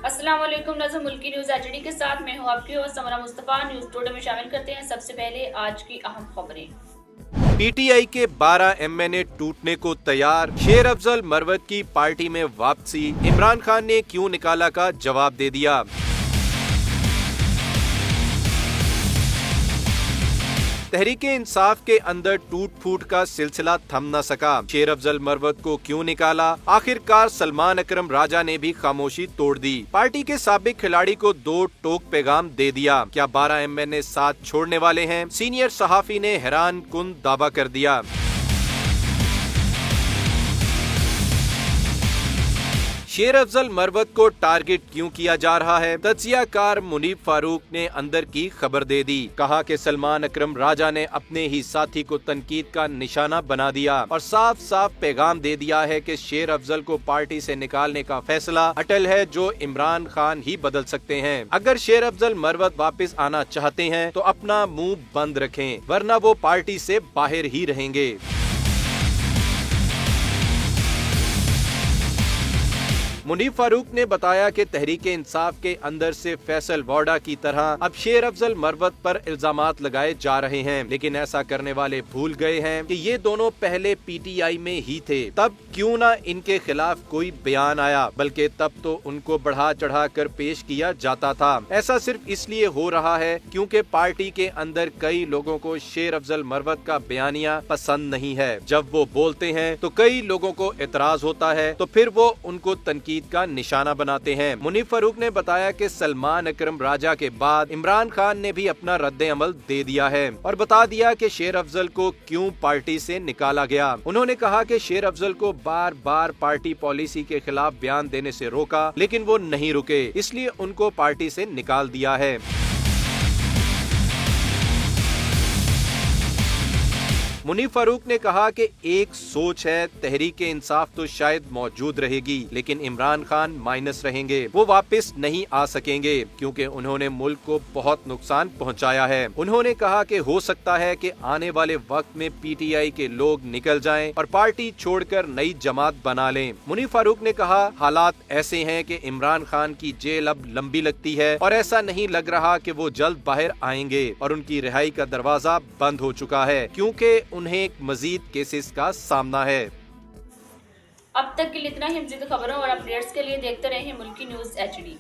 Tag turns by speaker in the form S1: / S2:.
S1: अस्सलाम वालेकुम। नज़र मुल्की न्यूज़ एचडी के साथ मैं हूं आपकी होस्ट समरा मुस्तफ़ा। न्यूज़ टुडे में शामिल करते हैं सबसे पहले आज की अहम खबरें।
S2: पीटीआई के 12 एमएनए टूटने को तैयार, शेर अफजल मरवत की पार्टी में वापसी, इमरान खान ने क्यों निकाला का जवाब दे दिया। तहरीके इंसाफ के अंदर टूट फूट का सिलसिला थम न सका, शेर अफजल मरवत को क्यों निकाला। आखिरकार सलमान अकरम राजा ने भी खामोशी तोड़ दी, पार्टी के साबिक खिलाड़ी को 2 टोक पैगाम दे दिया। क्या 12 एमएनए साथ छोड़ने वाले हैं? सीनियर सहाफी ने हैरान कुन दावा कर दिया। शेर अफजल मरवत को टारगेट क्यों किया जा रहा है? तज्जियाकार मुनीब फारूक ने अंदर की खबर दे दी, कहा कि सलमान अकरम राजा ने अपने ही साथी को तनकीद का निशाना बना दिया और साफ साफ पैगाम दे दिया है कि शेर अफजल को पार्टी से निकालने का फैसला अटल है, जो इमरान खान ही बदल सकते हैं। अगर शेर अफजल मरवत वापस आना चाहते हैं तो अपना मुंह बंद रखें, वरना वो पार्टी से बाहर ही रहेंगे। मुनीब फारूक ने बताया कि तहरीके इंसाफ के अंदर से फैसल वाडा की तरह अब शेर अफजल मरवत पर इल्जामात लगाए जा रहे हैं, लेकिन ऐसा करने वाले भूल गए हैं कि ये दोनों पहले पीटीआई में ही थे। तब क्यों ना इनके खिलाफ कोई बयान आया, बल्कि तब तो उनको बढ़ा चढ़ा कर पेश किया जाता था। ऐसा सिर्फ इसलिए हो रहा है क्योंकि पार्टी के अंदर कई लोगों को शेर अफजल मरवत का बयानिया पसंद नहीं है। जब वो बोलते हैं तो कई लोगों को एतराज होता है, तो फिर वो उनको तनकीद का निशाना बनाते हैं। मुनीब फारूक ने बताया कि सलमान अकरम राजा के बाद इमरान खान ने भी अपना रद्द अमल दे दिया है और बता दिया कि शेर अफजल को क्यों पार्टी से निकाला गया। उन्होंने कहा कि शेर अफजल को बार बार पार्टी पॉलिसी के खिलाफ बयान देने से रोका, लेकिन वो नहीं रुके, इसलिए उनको पार्टी से निकाल दिया है। मुनीब फारूक ने कहा कि एक सोच है, तहरीके इंसाफ तो शायद मौजूद रहेगी, लेकिन इमरान खान माइनस रहेंगे। वो वापस नहीं आ सकेंगे क्योंकि उन्होंने मुल्क को बहुत नुकसान पहुंचाया है। उन्होंने कहा कि हो सकता है कि आने वाले वक्त में पीटीआई के लोग निकल जाएं और पार्टी छोड़कर नई जमात बना लें। मुनीब फारूक ने कहा, हालात ऐसे हैं कि इमरान खान की जेल अब लंबी लगती है और ऐसा नहीं लग रहा कि वो जल्द बाहर आएंगे और उनकी रिहाई का दरवाजा बंद हो चुका है, क्योंकि उन्हें एक मजीद केसेस का सामना है।
S1: अब तक के लिए इतना ही। मज़ीद खबरों और अपडेट्स के लिए देखते रहिए मुल्की न्यूज़ एचडी।